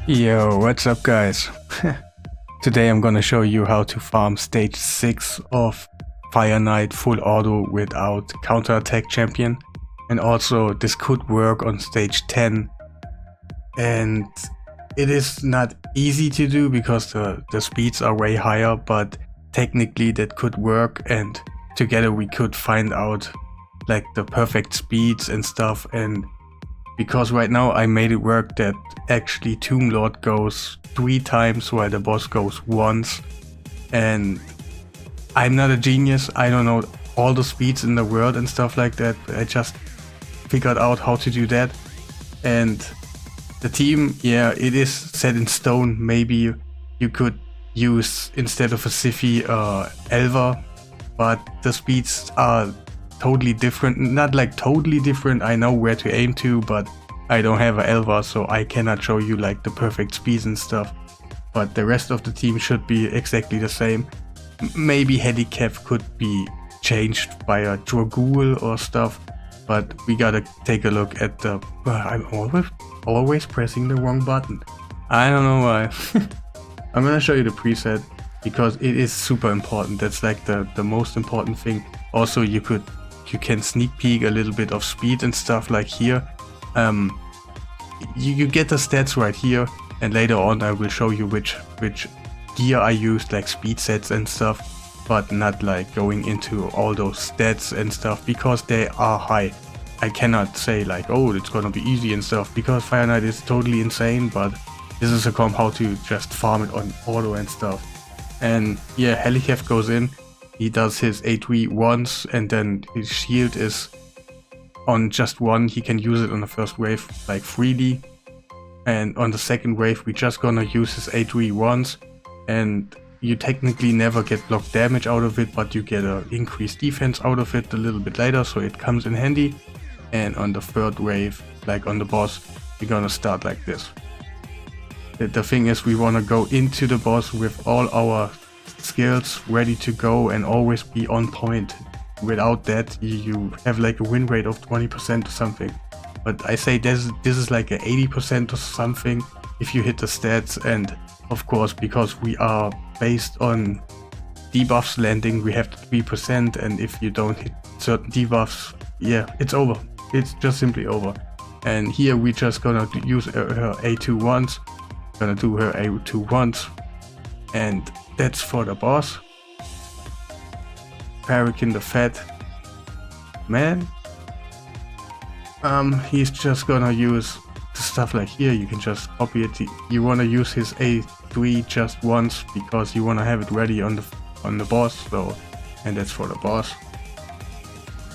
Yo, what's up guys? Today I'm gonna show you how to farm stage 6 of Fire Knight full auto without counterattack champion, and also this could work on stage 10, and it is not easy to do because the speeds are way higher, but technically that could work, and together we could find out like the perfect speeds and stuff. And because right now I made it work that actually Tomb Lord goes 3 times while the boss goes once, and I'm not a genius, I don't know all the speeds in the world and stuff like that, I just figured out how to do that. And the team, yeah, it is set in stone. Maybe you could use, instead of a Siphi, Elva, but the speeds are totally different. Not like totally different, I know where to aim to, but I don't have a Elva, so I cannot show you like the perfect speeds and stuff. But the rest of the team should be exactly the same. Maybe handicap could be changed by a Dragool or stuff, but we gotta take a look at the... I'm always pressing the wrong button. I don't know why. I'm gonna show you the preset because it is super important. That's like the most important thing. Also, you can sneak peek a little bit of speed and stuff like here. You get the stats right here, and later on I will show you which gear I used, like speed sets and stuff, but not like going into all those stats and stuff because they are high. I cannot say like, oh, it's gonna be easy and stuff, because Fire Knight is totally insane, but this is a comp how to just farm it on auto and stuff. And yeah, Helicaf goes in, he does his A3 once, and then his shield is on just one. He can use it on the first wave like freely, and on the second wave we just gonna use his A3 once, and you technically never get block damage out of it, but you get a increased defense out of it a little bit later, so it comes in handy. And on the third wave, like on the boss, we're gonna start like this. The thing is, we wanna go into the boss with all our skills ready to go and always be on point. Without that, you have like a win rate of 20% or something. But I say this is like a 80% or something if you hit the stats. And of course, because we are based on debuffs landing, we have 3%, and if you don't hit certain debuffs, yeah, it's over. It's just simply over. And here we just gonna use her A2 once, gonna do her A2 once, and that's for the boss. Parakin the Fat Man, he's just gonna use stuff like here. You can just copy it. You wanna use his A3 just once because you wanna have it ready on the boss. So, and that's for the boss.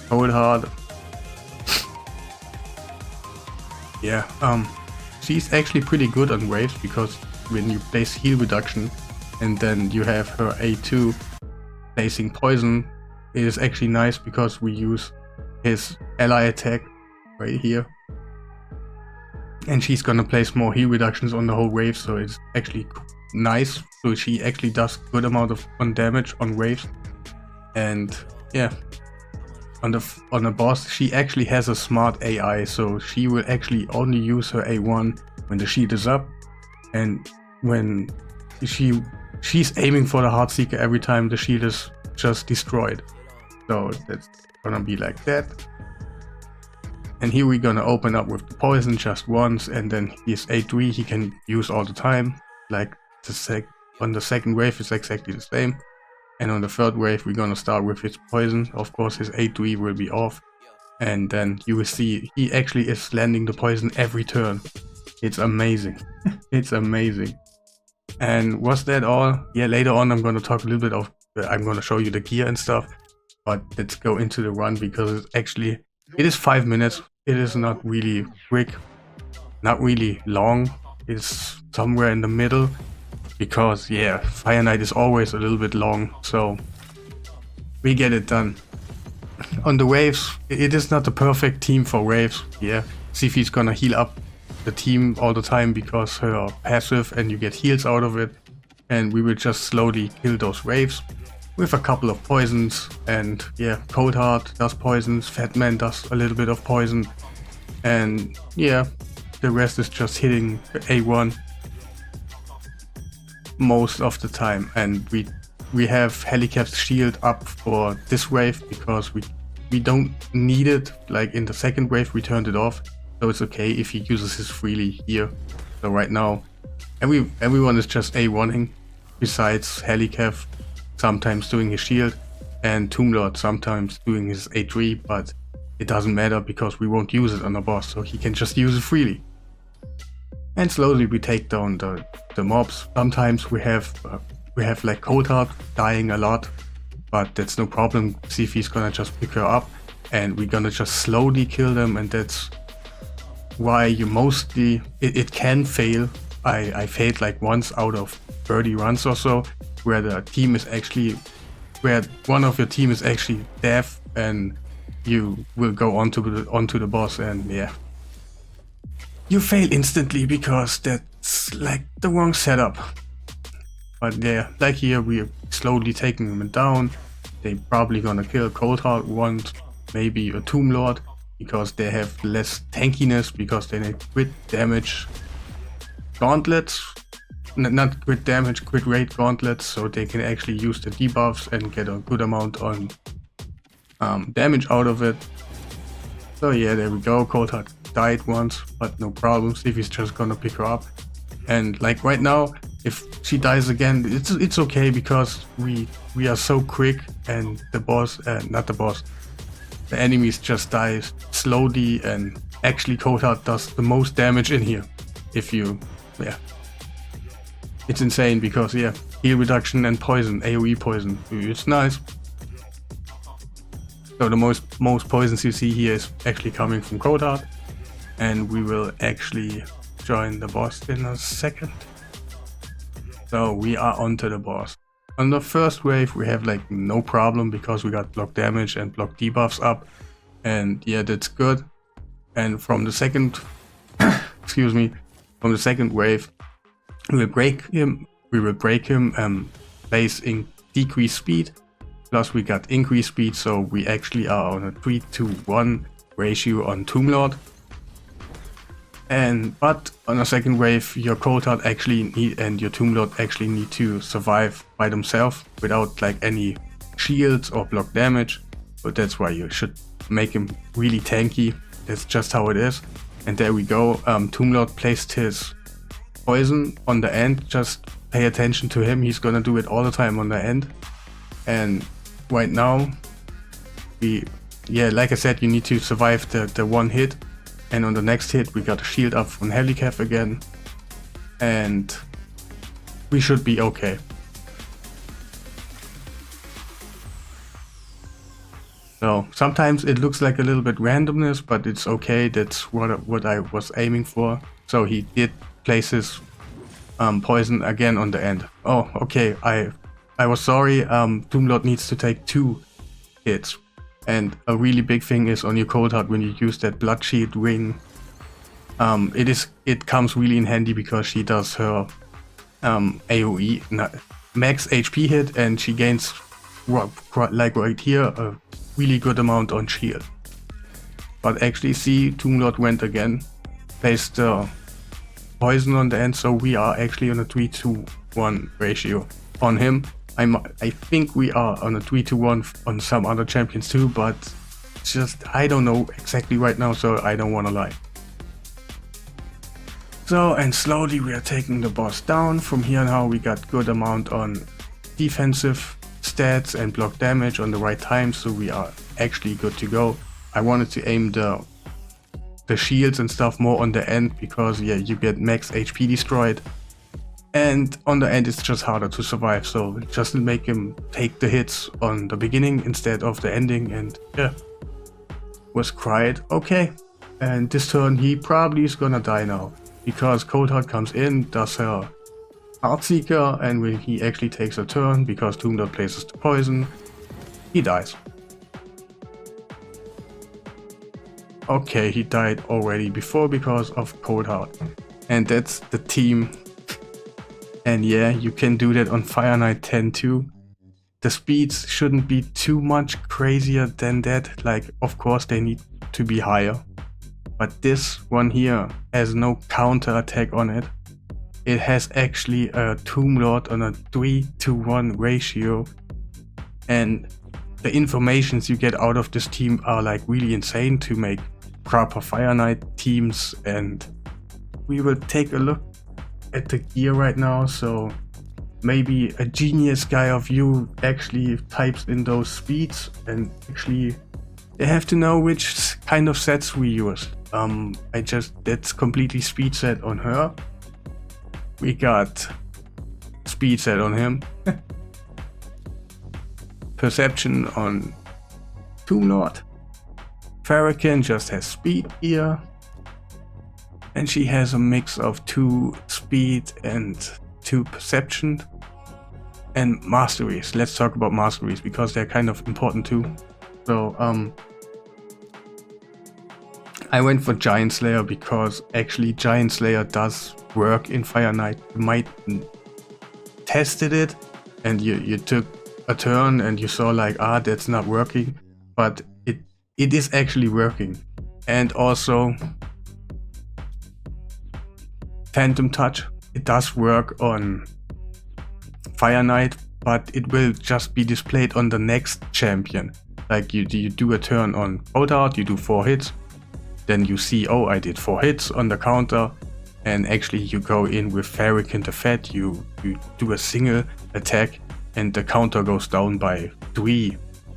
Cold Hard. Yeah, she's actually pretty good on waves, because when you place heal reduction and then you have her A2 placing poison, it is actually nice because we use his ally attack right here, and she's gonna place more heal reductions on the whole wave, so it's actually nice. So she actually does good amount of damage on waves. And yeah, on the boss, she actually has a smart AI, so she will actually only use her A1 when the shield is up, and when she's aiming for the Heartseeker every time the shield is just destroyed. So that's gonna be like that. And here we're gonna open up with the poison just once, and then his A3 he can use all the time. Like on the second wave is exactly the same. And on the third wave we're gonna start with his poison. Of course his A3 will be off, and then you will see he actually is landing the poison every turn. It's amazing. It's amazing. And was that all? Yeah, later on I'm gonna talk a little bit of, I'm gonna show you the gear and stuff, but let's go into the run because it is 5 minutes. It is not really quick, not really long. It's somewhere in the middle, because yeah, Fire Knight is always a little bit long, so we get it done. On the waves, it is not the perfect team for waves. Yeah, Siphi's gonna heal up the team all the time because her passive, and you get heals out of it, and we will just slowly kill those waves with a couple of poisons. And yeah, Cold Heart does poisons, Fat Man does a little bit of poison, and yeah, the rest is just hitting A1 most of the time, and we have Helicap's shield up for this wave because we don't need it. Like in the second wave we turned it off, so it's okay if he uses his freely here. So right now everyone is just A1ing, besides Helicap sometimes doing his shield and Tomb Lord sometimes doing his A3, but it doesn't matter because we won't use it on the boss, so he can just use it freely. And slowly we take down the mobs. Sometimes we have like Coulthard dying a lot, but that's no problem. Sifi's gonna just pick her up and we're gonna just slowly kill them, and that's why you mostly, it can fail. I failed like once out of 30 runs or so, where the team is actually, where one of your team is actually deaf and you will go onto the boss, and yeah, you fail instantly because that's like the wrong setup. But yeah, like here we're slowly taking them down. They probably gonna kill Coulthard once, maybe a Tomb Lord, because they have less tankiness, because they need crit damage gauntlets, not crit damage, crit rate gauntlets, so they can actually use the debuffs and get a good amount on damage out of it. So yeah, there we go. Coulthard died once, but no problem. Sifi's just gonna pick her up, and like right now, if she dies again, it's okay because we are so quick, and the boss, not the boss, the enemies just die slowly, and actually Coulthard does the most damage in here. If you, yeah, it's insane because yeah, heal reduction and poison, AoE poison, it's nice. So the most poisons you see here is actually coming from Coulthard, and we will actually join the boss in a second. So we are onto the boss. On the first wave we have like no problem because we got block damage and block debuffs up, and yeah, that's good. And from the second excuse me, from the second wave we will break him, place in decreased speed, plus we got increased speed, so we actually are on a 3-to-1 ratio on Tomb Lord. But on a second wave, your Coulthard and your Tomb Lord actually need to survive by themselves without like any shields or block damage. But that's why you should make him really tanky. That's just how it is. And there we go. Tomb Lord placed his poison on the end. Just pay attention to him. He's gonna do it all the time on the end. And right now, like I said, you need to survive the one hit. And on the next hit we got a shield up from Helicap again, and we should be okay. So sometimes it looks like a little bit randomness, but it's okay. That's what I was aiming for. So he did place his poison again on the end. Oh, okay. I was sorry. Tomb Lord needs to take 2 hits. And a really big thing is on your Coulthard when you use that Blood Shield ring. It comes really in handy because she does her AoE max HP hit, and she gains, like right here, a really good amount on shield. But actually, see, Tomb Lord went again, placed the poison on the end, so we are actually on a 3-to-1 ratio on him. I think we are on a 3-to-1 on some other champions too, but just I don't know exactly right now, so I don't want to lie. So, and slowly we are taking the boss down. From here now we got good amount on defensive stats and block damage on the right time, so we are actually good to go. I wanted to aim the shields and stuff more on the end because yeah, you get max HP destroyed. And on the end it's just harder to survive, so just make him take the hits on the beginning instead of the ending, and yeah, was cried. Okay, and this turn he probably is gonna die now, because Coulthard comes in, does her Heartseeker, and when he actually takes a turn, because Tomb Lord places the poison, he dies. Okay, he died already before because of Coulthard, and that's the team. And yeah, you can do that on FIREKNIGHT 10 too. The speeds shouldn't be too much crazier than that, like of course they need to be higher. But this one here has no counter attack on it. it has actually a Tomb Lord on a 3-to-1 ratio, and the informations you get out of this team are like really insane to make proper Fire Knight teams. And we will take a look at the gear right now. So maybe a genius guy of you actually types in those speeds, and actually they have to know which kind of sets we use. That's completely speed set on her. We got speed set on him. Perception on Tomb Lord. Farrakhan just has speed gear, and she has a mix of 2 speed and 2 perception. And masteries. Let's talk about masteries because they're kind of important too. So I went for Giant Slayer because actually Giant Slayer does work in Fire Knight. You might tested it and you took a turn and you saw like, that's not working, but it is actually working. And also Phantom Touch, it does work on Fire Knight, but it will just be displayed on the next champion. Like you do a turn on Counteratack, you do 4 hits, then you see, oh, I did 4 hits on the counter, and actually you go in with Farrakhan the Fat, you do a single attack, and the counter goes down by 3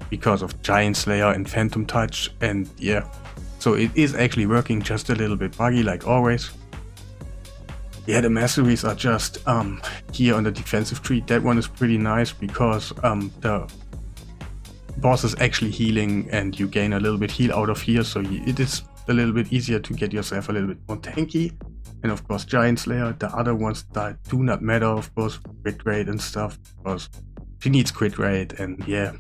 because of Giant Slayer and Phantom Touch. And yeah, so it is actually working, just a little bit buggy like always. Yeah, the masteries are just here on the defensive tree. That one is pretty nice because the boss is actually healing and you gain a little bit heal out of here, so it is a little bit easier to get yourself a little bit more tanky. And of course Giant Slayer, the other ones that do not matter, of course, crit rate and stuff, because she needs crit rate, and yeah.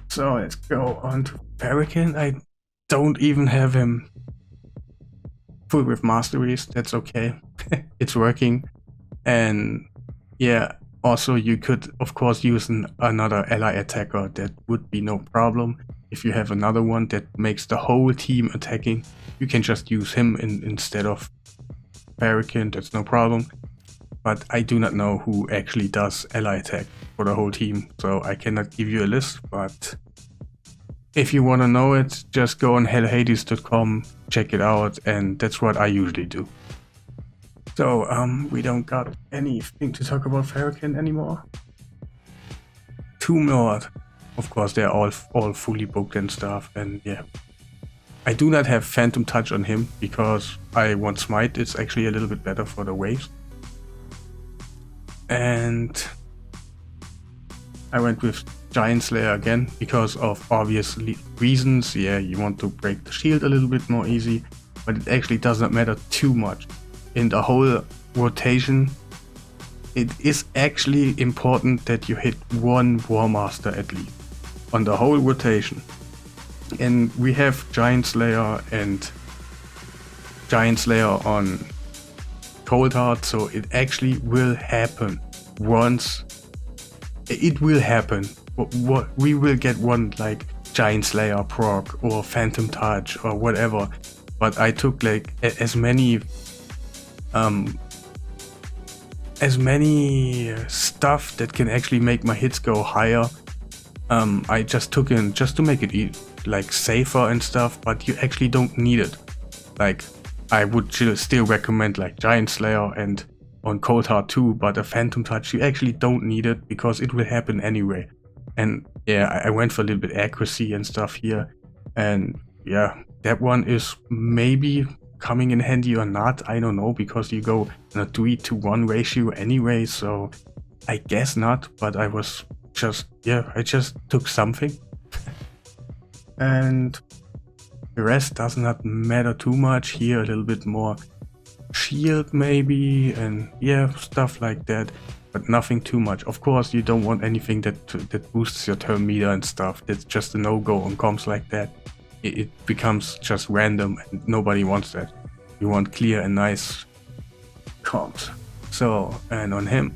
So let's go on to Farrakhan. I don't even have him full with masteries, that's okay. It's working. And yeah, also you could of course use another ally attacker, that would be no problem. If you have another one that makes the whole team attacking, you can just use him instead of Farrakhan, that's no problem. But I do not know who actually does ally attack for the whole team, so I cannot give you a list. But if you want to know it, just go on hellhades.com, check it out, and that's what I usually do. So we don't got anything to talk about Farrakhan anymore. Tomb Lord, of course they're all fully booked and stuff, and yeah. I do not have Phantom Touch on him because I want Smite, it's actually a little bit better for the waves. And I went with Giant Slayer again because of obvious reasons. Yeah, you want to break the shield a little bit more easy, but it actually does not matter too much. In the whole rotation, it is actually important that you hit 1 War Master at least on the whole rotation. And we have Giant Slayer and Giant Slayer on Counteratack, so it actually will happen once. It will happen. We will get one like Giant Slayer proc or Phantom Touch or whatever. But I took like as many stuff that can actually make my hits go higher. I just took in just to make it like safer and stuff, but you actually don't need it. Like I would still recommend like Giant Slayer and on Counteratack too, but a Phantom Touch you actually don't need it because it will happen anyway. And yeah, I went for a little bit accuracy and stuff here, and yeah, that one is maybe coming in handy or not, I don't know, because you go in a 3-to-1 ratio anyway, so I guess not, but I was just, yeah, I just took something. And the rest does not matter too much. Here a little bit more shield maybe, and yeah, stuff like that, but nothing too much. Of course you don't want anything that boosts your turn meter and stuff. That's just a no-go on comps like that. It becomes just random and nobody wants that. You want clear and nice comps. So, and on him,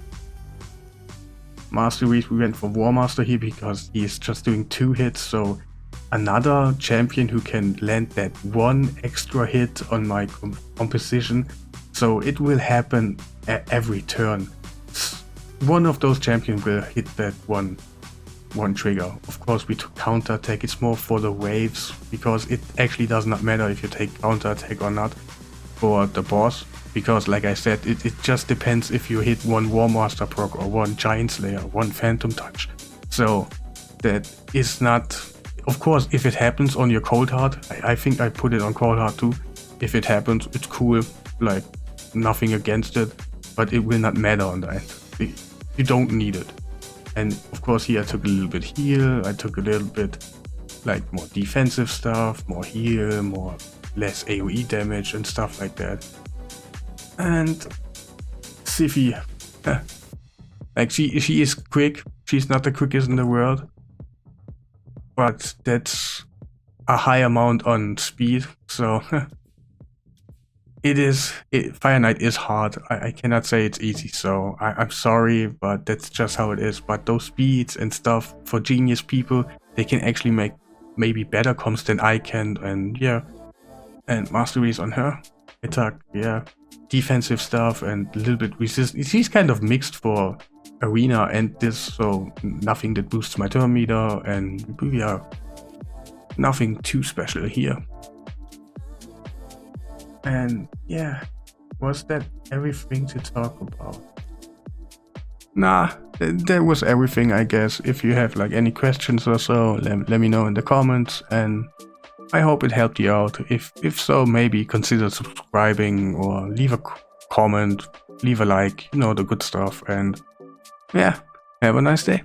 masteries, we went for War Master here because he's just doing 2 hits, so another champion who can land that 1 extra hit on my composition So it will happen at every turn. One of those champions will hit that one trigger. Of course, we took counterattack. It's more for the waves, because it actually does not matter if you take counterattack or not for the boss, because like I said, it just depends if you hit one War Master proc or one Giant Slayer, one Phantom Touch. So that is not, of course, if it happens on your cold hard, I think I put it on cold hard too. If it happens, it's cool, like nothing against it, but it will not matter on the end. You don't need it. And of course here I took a little bit heal, I took a little bit like more defensive stuff, more heal, less AoE damage and stuff like that. And Siphi, like she is quick, she's not the quickest in the world, but that's a high amount on speed, so Fire Knight is hard. I cannot say it's easy, so I'm sorry, but that's just how it is. But those speeds and stuff, for genius people, they can actually make maybe better comps than I can, and yeah. And masteries on her. Attack, yeah. Defensive stuff and a little bit resist. She's kind of mixed for arena and this, so nothing that boosts my turn meter, and yeah, nothing too special here. And yeah, was that everything to talk about? Nah, that was everything, I guess. If you have like any questions or so, let me know in the comments, and I hope it helped you out. If so, maybe consider subscribing or leave a comment, leave a like, you know, the good stuff. And yeah, have a nice day.